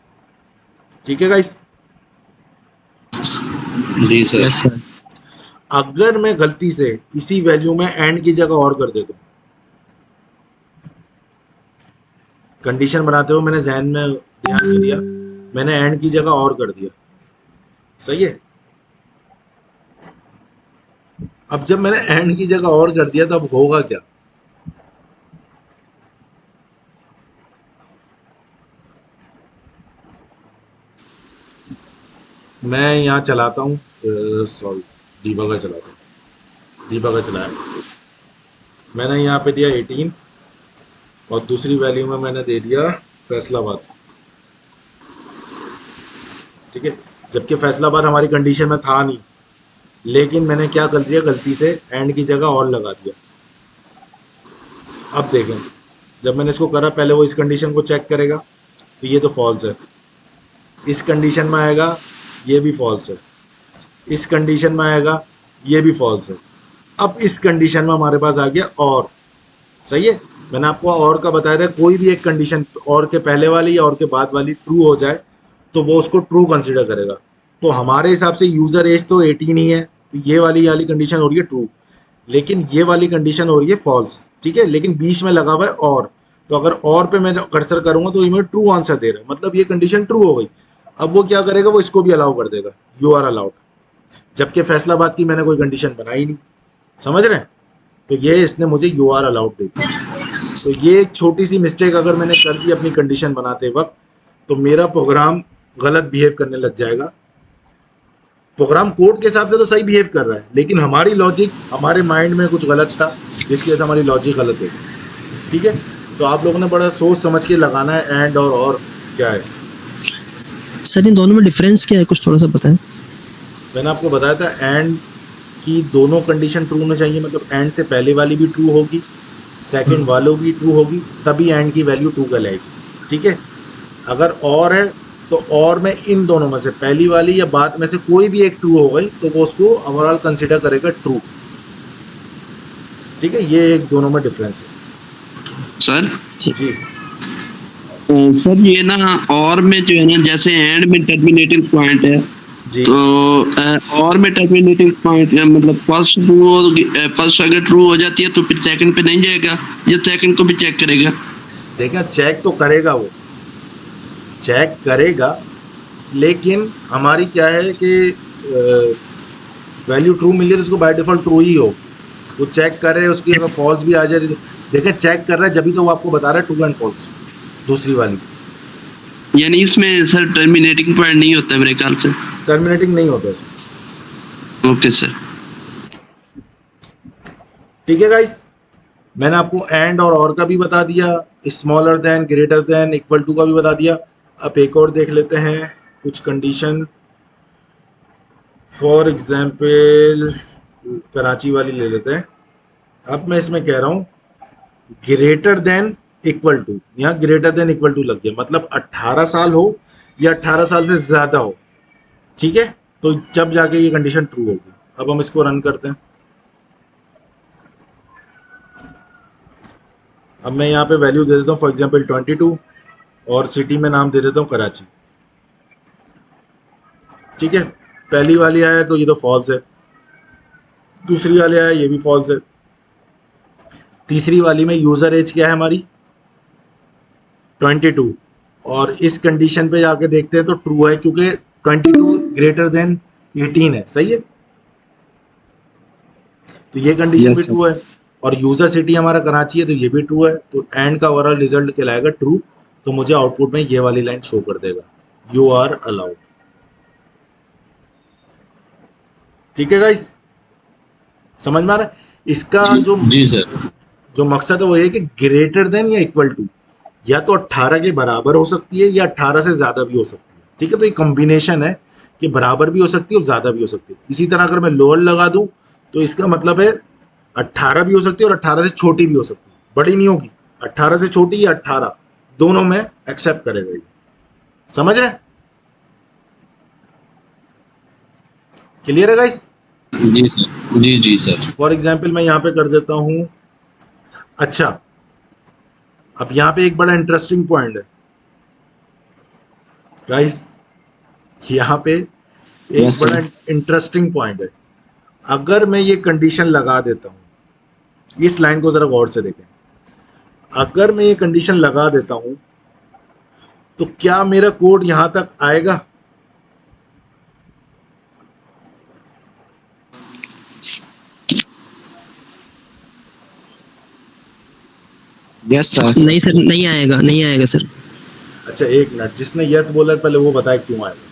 ठीक है गाइस, जी सर। Yes sir. अगर मैं गलती से इसी वैल्यू में एंड की जगह और कर देता हूँ, कंडीशन बनाते हुए मैंने जहन में ध्यान नहीं दिया, मैंने एंड की जगह और कर दिया, सही है। अब जब मैंने एंड की जगह और कर दिया तो अब होगा क्या, मैं यहाँ चलाता हूँ, सॉरी डीबगर चलाता हूँ, डीबगर चलाया, मैंने यहाँ पे दिया 18 और दूसरी वैल्यू में मैंने दे दिया फैसलाबाद। ठीक है, जबकि फैसलाबाद हमारी कंडीशन में था नहीं, लेकिन मैंने क्या कर दिया, गलती से एंड की जगह और लगा दिया। अब देखें, जब मैंने इसको करा, पहले वो इस कंडीशन को चेक करेगा तो ये तो फॉल्स है, इस कंडीशन में आएगा ये भी फॉल्स है, इस कंडीशन में आएगा ये भी फॉल्स है। अब इस कंडीशन में हमारे पास आ गया और, सही है। मैंने आपको और का बताया था, कोई भी एक कंडीशन और के पहले वाली या और के बाद वाली ट्रू हो जाए तो वो उसको ट्रू कंसीडर करेगा। तो हमारे हिसाब से यूज़र एज तो 18 ही है, तो ये वाली कंडीशन हो रही है ट्रू, लेकिन ये वाली कंडीशन हो रही है फॉल्स। ठीक है, लेकिन बीच में लगा हुआ है और, तो अगर और पे मैं कर्सर करूंगा तो ये मुझे ट्रू आंसर दे रहा है, मतलब ये कंडीशन ट्रू हो गई। अब वो क्या करेगा, वो इसको भी अलाउ कर देगा, यू आर अलाउड, जबकि फैसलाबाद की मैंने कोई कंडीशन बनाई नहीं। समझ रहे हैं? तो ये इसने मुझे यू आर अलाउड दे दिया। तो ये एक छोटी सी मिस्टेक अगर मैंने कर दी अपनी कंडीशन बनाते वक्त, तो मेरा प्रोग्राम गलत बिहेव करने लग जाएगा। प्रोग्राम कोड के हिसाब से तो सही बिहेव कर रहा है, लेकिन हमारी लॉजिक, हमारे माइंड में कुछ गलत था, जिसकी वजह से हमारी लॉजिक गलत हो गई। ठीक है, तो आप लोगों ने बड़ा सोच समझ के लगाना है। एंड और क्या है सर इन दोनों में डिफरेंस क्या है, कुछ थोड़ा सा बताएं। मैंने आपको बताया था एंड की दोनों कंडीशन ट्रू होनी चाहिए, मतलब एंड से पहले वाली भी ट्रू होगी, सेकंड वालों भी ट्रू होगी, तभी एंड की वैल्यू ट्रू कहलाएगी। ठीक है, अगर और है तो और में इन दोनों में से पहली वाली या बाद में से कोई भी एक ट्रू हो गई तो वो उसको ओवरऑल कंसीडर करेगा ट्रू। ठीक है, ये एक दोनों में डिफरेंस है। सर जी सर ये ना और में जो है ना, जैसे एंड में टर्मिनेटिंग पॉइंट है, जी तो और में टर्मिनेटिंग पॉइंट है, मतलब फर्स्ट फर्स्ट अगर ट्रू हो जाती है तो फिर सेकंड पे नहीं जाएगा, या सेकंड को भी चेक करेगा? देखा, चेक तो करेगा, वो चेक करेगा, लेकिन हमारी क्या है कि वैल्यू ट्रू मिल जाए तो उसको बाय डिफॉल्ट ट्रू ही हो। वो चेक कर रहे हैं, उसकी अगर फॉल्स भी आ जाए, देखें चेक कर रहा है जब ही तो वो आपको बता रहा है ट्रू एंड फॉल्स, दूसरी वाली। यानी इसमें सर टर्मिनेटिंग पॉइंट नहीं होता है मेरे ख्याल से। टर्मिनेटिंग नहीं होता इसमें। Okay sir. ठीक है गाइस, मैंने आपको एंड और का भी बता दिया, smaller than, greater than, equal to का भी बता दिया। अब एक और देख लेते हैं कुछ कंडीशन। फॉर एग्जाम्पल कराची वाली ले लेते हैं। अब मैं इसमें कह रहा हूँ ग्रेटर देन इक्वल टू, यहाँ ग्रेटर देन इक्वल टू लग गया, मतलब 18 साल हो या 18 साल से ज़्यादा हो। ठीक है, तो जब जाके ये कंडीशन ट्रू होगी। अब हम इसको रन करते हैं। अब मैं यहाँ पे वैल्यू दे देता हूँ फॉर एग्जांपल 22 और सिटी में नाम दे देता हूँ कराची। ठीक है, पहली वाली आया तो ये तो फॉल्स है, दूसरी वाली आया ये भी फॉल्स है, तीसरी वाली में यूज़र एज क्या है हमारी 22, और इस कंडीशन पे जाके देखते हैं तो ट्रू है, क्योंकि 22 ग्रेटर देन 18 है। सही है, तो ये कंडीशन भी ट्रू है, और यूजर सिटी हमारा कराची है तो ये भी ट्रू है। तो एंड का ओवरऑल रिजल्ट कहलाएगा ट्रू। तो मुझे आउटपुट में ये वाली लाइन शो कर देगा, यू आर अलाउड। ठीक है गाइस, समझ में आ रहा है? इसका जी सर, जो मकसद है वो है कि ग्रेटर देन या इक्वल टू या तो 18 के बराबर हो सकती है या 18 से ज्यादा भी हो सकती है। ठीक है, तो ये कॉम्बिनेशन है कि बराबर भी हो सकती है और ज्यादा भी हो सकती है। इसी तरह अगर मैं लोअर लगा दूं तो इसका मतलब है 18 भी हो सकती है और 18 से छोटी भी हो सकती है, बड़ी नहीं होगी। 18 से छोटी या 18 दोनों में एक्सेप्ट करेगा ये। समझ रहे हैं? क्लियर है गाइस? जी सर, जी सर। फॉर एग्जाम्पल मैं यहाँ पे कर देता हूँ। अच्छा, अब यहाँ पे एक बड़ा इंटरेस्टिंग पॉइंट है गाइस, यहाँ पे एक Yes, बड़ा इंटरेस्टिंग पॉइंट है। अगर मैं ये कंडीशन लगा देता हूँ, इस लाइन को जरा गौर से देखें, अगर मैं ये कंडीशन लगा देता हूँ तो क्या मेरा कोड यहाँ तक आएगा? Yes sir. नहीं सर, नहीं आएगा, नहीं आएगा सर। अच्छा एक मिनट, जिसने यस बोला पहले वो बताए क्यों आएगा।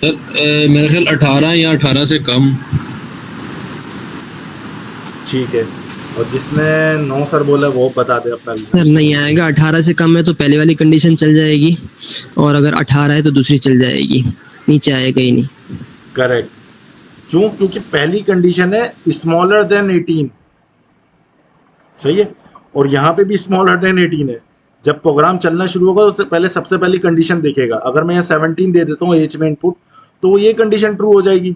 सर मेरा ख्याल 18 या 18 से कम। ठीक है, और जिसने नो सर बोला वो बता दे अपना सर नहीं आएगा, 18 से कम है तो पहले वाली कंडीशन चल जाएगी, और अगर 18 है तो दूसरी चल जाएगी, नीचे आएगा ही नहीं। करेक्ट। क्यों? क्योंकि पहली कंडीशन है स्मॉलर देन 18। सही है, और यहाँ पे भी स्मॉलर देन 18 है। जब प्रोग्राम चलना शुरू होगा उससे पहले सबसे पहली कंडीशन देखेगा। अगर मैं यहाँ 17 दे देता हूँ एज में इनपुट, तो वो ये कंडीशन ट्रू हो जाएगी।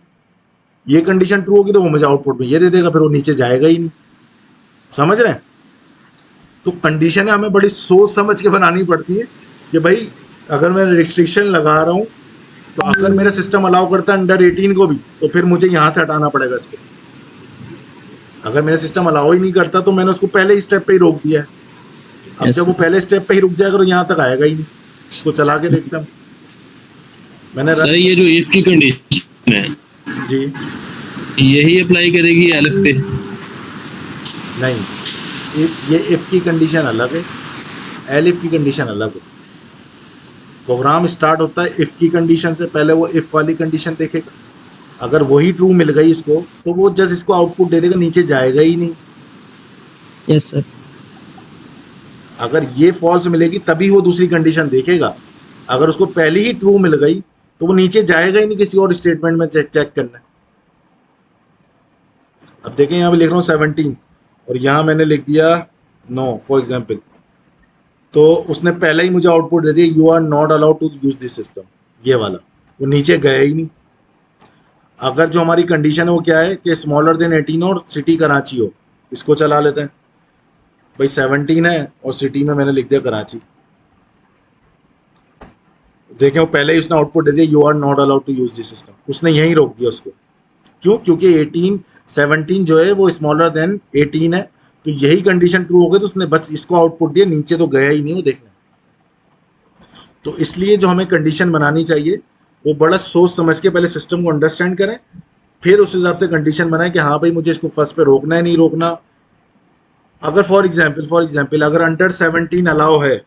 ये कंडीशन ट्रू होगी तो वो मुझे आउटपुट में ये दे देगा, फिर वो नीचे जाएगा ही नहीं। समझ रहे हैं? तो कंडीशन हमें बड़ी सोच समझ के बनानी पड़ती है कि भाई अगर मैं रिस्ट्रिक्शन लगा रहा हूँ तो अगर मेरा सिस्टम अलाउ करता है अंडर 18 को भी, तो फिर मुझे यहाँ से हटाना पड़ेगा इसको। अगर मेरा सिस्टम अलाउ ही नहीं करता तो मैंने उसको पहले ही स्टेप पे ही रोक दिया है। अब Yes, जब वो पहले स्टेप पे ही रुक जाएगा तो यहाँ तक आएगा ही नहीं। इसको चला के देखता हूँ। मैंने सर ये जो इफ की कंडीशन है जी यही अप्लाई करेगी एलिफ पे? नहीं, ये इफ की कंडीशन अलग है, एलिफ की कंडीशन अलग है। प्रोग्राम स्टार्ट होता है इफ की कंडीशन से, पहले वो इफ वाली कंडीशन देखेगा। अगर वही ट्रू मिल गई इसको तो वो जस्ट इसको आउटपुट दे देगा, नीचे जाएगा ही नहीं। yes sir. अगर ये फॉल्स मिलेगी तभी वो दूसरी कंडीशन देखेगा। अगर उसको पहले ही ट्रू मिल गई तो वो नीचे जाएगा ही नहीं किसी और स्टेटमेंट में चेक करना है। अब देखें यहाँ पे लिख रहा हूँ 17 और यहाँ मैंने लिख दिया नो फॉर एग्जाम्पल, तो उसने पहले ही मुझे आउटपुट दे दिया you are not allowed to use this system, ये वाला, वो नीचे गया ही नहीं। अगर जो हमारी कंडीशन है वो क्या है कि स्मॉलर देन 18 और सिटी कराची हो, इसको चला लेते हैं। भाई 17 है और सिटी में मैंने लिख दिया कराची। देखें वो पहले ही उसने आउटपुट दे दिया you are not allowed to use this system, उसने यहीं रोक दिया उसको। क्यों? क्योंकि 17 जो है वो स्मॉलर देन 18 है, तो यही कंडीशन ट्रू हो गई तो उसने बस इसको आउटपुट दिया, नीचे तो गया ही नहीं वो देखने। तो इसलिए जो हमें कंडीशन बनानी चाहिए वो बड़ा सोच समझ के पहले सिस्टम को अंडरस्टैंड करें, फिर उस हिसाब से कंडीशन बनाएं कि हाँ भाई मुझे इसको फर्स्ट पे रोकना है नहीं रोकना। अगर फॉर एग्जाम्पल अगर अंडर 17 अलाउ है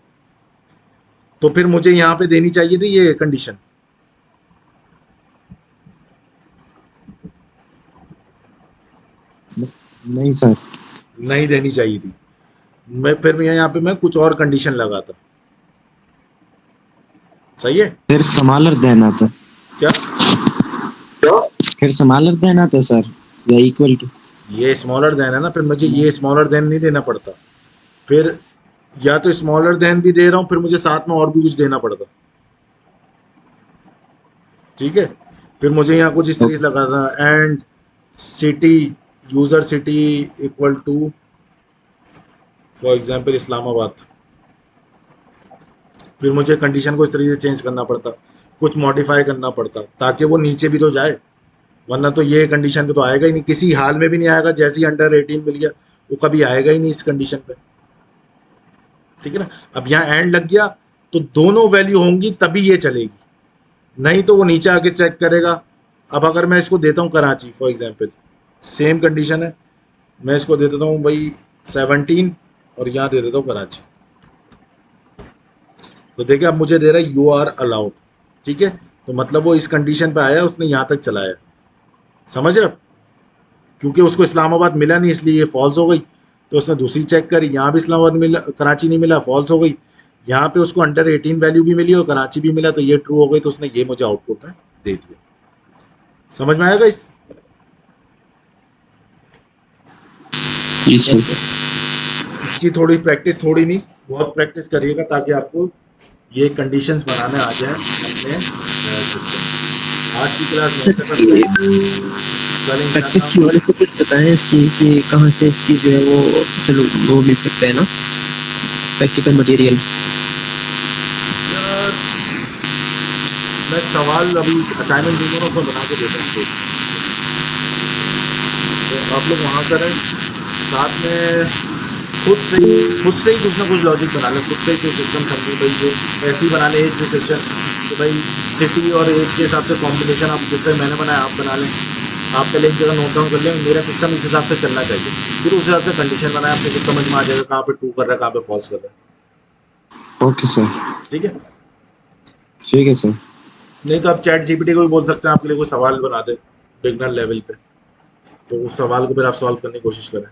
तो फिर मुझे यहाँ पे देनी चाहिए थी ये कंडीशन। नहीं सर, नहीं देनी चाहिए थी। फिर यहाँ पे मैं कुछ और कंडीशन लगाता। सही है? फिर स्मॉलर देना था। क्या फिर स्मॉलर देना था सर, या इक्वल टू? ये स्मॉलर देन है ना, फिर मुझे ये स्मॉलर देन नहीं देना पड़ता। फिर या तो स्मॉलर देन भी दे रहा हूँ, फिर मुझे साथ में और भी कुछ देना पड़ता। ठीक है, फिर मुझे यहाँ कुछ इस तरीके से लगा था and city user city equal to for example Islamabad. फिर मुझे कंडीशन को इस तरीके से चेंज करना पड़ता, कुछ मॉडिफाई करना पड़ता ताकि वो नीचे भी तो जाए, वरना तो ये कंडीशन पे तो आएगा ही नहीं, किसी हाल में भी नहीं आएगा। जैसे ही अंडर 18 मिल गया वो कभी आएगा ही नहीं इस कंडीशन पे। ठीक है ना? अब यहाँ एंड लग गया तो दोनों वैल्यू होंगी तभी ये चलेगी, नहीं तो वो नीचे आके चेक करेगा। अब अगर मैं इसको देता हूँ Karachi for example, same condition है, मैं इसको दे देता हूँ भाई 17 और यहाँ दे देता हूँ कराची, तो देखिए अब मुझे दे रहा है यू आर अलाउड। ठीक है, तो मतलब वो इस कंडीशन पे आया, उसने यहाँ तक चलाया। समझ रहे? क्योंकि उसको इस्लामाबाद मिला नहीं इसलिए ये फॉल्स हो गई, तो उसने दूसरी चेक करी, यहाँ भी इस्लामाबाद मिला, कराची नहीं मिला, फॉल्स हो गई। यहाँ पे उसको अंडर 18 वैल्यू भी मिली और कराची भी मिला, तो ये ट्रू हो गई, तो उसने ये मुझे आउटपुट में दे दिया। समझ में आएगा? इसकी थोड़ी प्रैक्टिस, थोड़ी नहीं बहुत प्रैक्टिस करिएगा ताकि आपको ये कंडीशंस बनाने आ जाए अपने सिस्टम। आज की क्लास प्रैक्टिस की वजह से कुछ बताएं इसकी कि कहाँ से इसकी जो है वो चलो वो मिल सकता है ना प्रैक्टिकल मटेरियल। मैं सवाल अभी असाइनमेंट दूंगा ना, उसको बना के देता हूँ, तो आप लोग वहाँ करें, साथ में खुद से ही कुछ ना कुछ लॉजिक बना लें, खुद से ही कोई सिस्टम समझो भाई, जो ऐसे ही बना लें एज रिसेप्शन, तो भाई सिटी और एज के हिसाब से कॉम्बिनेशन आप जिस तरह मैंने बनाया आप बना लें। आप पहले एक जगह नोट डाउन कर लें मेरा सिस्टम इस हिसाब से चलना चाहिए, फिर उस हिसाब से कंडीशन बनाए, आपको कुछ समझ में आ जाएगा कहाँ पे ट्रू कर रहा है कहाँ पे फॉल्स कर रहा है। ओके सर, ठीक है? ठीक है सर। नहीं तो आप चैट जीपीटी को भी बोल सकते हैं आपके लिए कोई सवाल बना दे बिगनर लेवल पे, तो उस सवाल को फिर आप सॉल्व करने की कोशिश करें।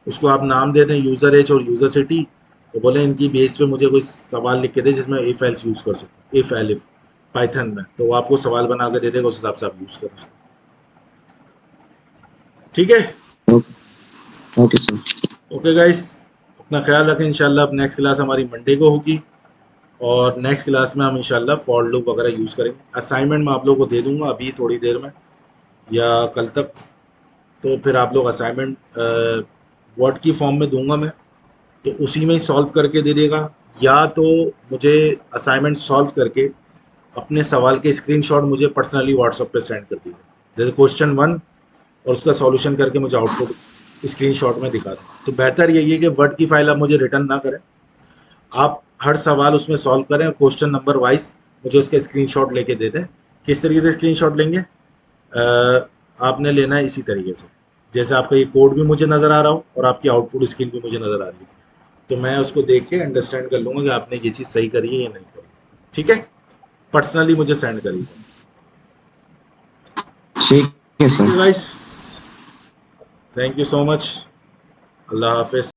उसको आप नाम दे दें यूज़र एज और यूज़र सिटी, तो बोले इनकी बेस पे मुझे कोई सवाल लिख के दे जिसमें इफ एल्स यूज़ कर सकते, इफ एलिफ पाइथन में, तो वो आपको सवाल बना के दे देगा, उस हिसाब से आप यूज़ करें उसको। ठीक है? Okay sir. ओके गाइस, अपना ख्याल रखें। इंशाल्लाह अब नेक्स्ट क्लास हमारी मंडे को होगी और नेक्स्ट क्लास में हम इंशाल्लाह फॉर लूप वगैरह यूज़ करेंगे। असाइनमेंट मैं आप लोगों को दे दूंगा अभी थोड़ी देर में या कल तक, तो फिर आप लोग असाइनमेंट वर्ड की फॉर्म में दूंगा मैं, तो उसी में ही सॉल्व करके दे देगा, या तो मुझे असाइनमेंट सॉल्व करके अपने सवाल के स्क्रीनशॉट मुझे पर्सनली व्हाट्सएप पे सेंड कर दीजिए, जैसे क्वेश्चन 1 और उसका सॉल्यूशन करके मुझे आउटपुट स्क्रीनशॉट में दिखा दूँ। तो बेहतर यही है कि वर्ड की फाइल आप मुझे रिटर्न ना करें, आप हर सवाल उसमें सॉल्व करें और क्वेश्चन नंबर वाइज मुझे उसका स्क्रीनशॉट लेके दे दें। किस तरीके से स्क्रीनशॉट लेंगे? आपने लेना है इसी तरीके से, जैसे आपका ये कोड भी मुझे नज़र आ रहा हो और आपकी आउटपुट स्क्रीन भी मुझे नज़र आ रही है, तो मैं उसको देख के अंडरस्टैंड कर लूँगा कि आपने ये चीज़ सही करी है या नहीं करी। ठीक है, पर्सनली मुझे सेंड करिए। ठीक है sir. Guys, thank you so much. Allah Hafiz.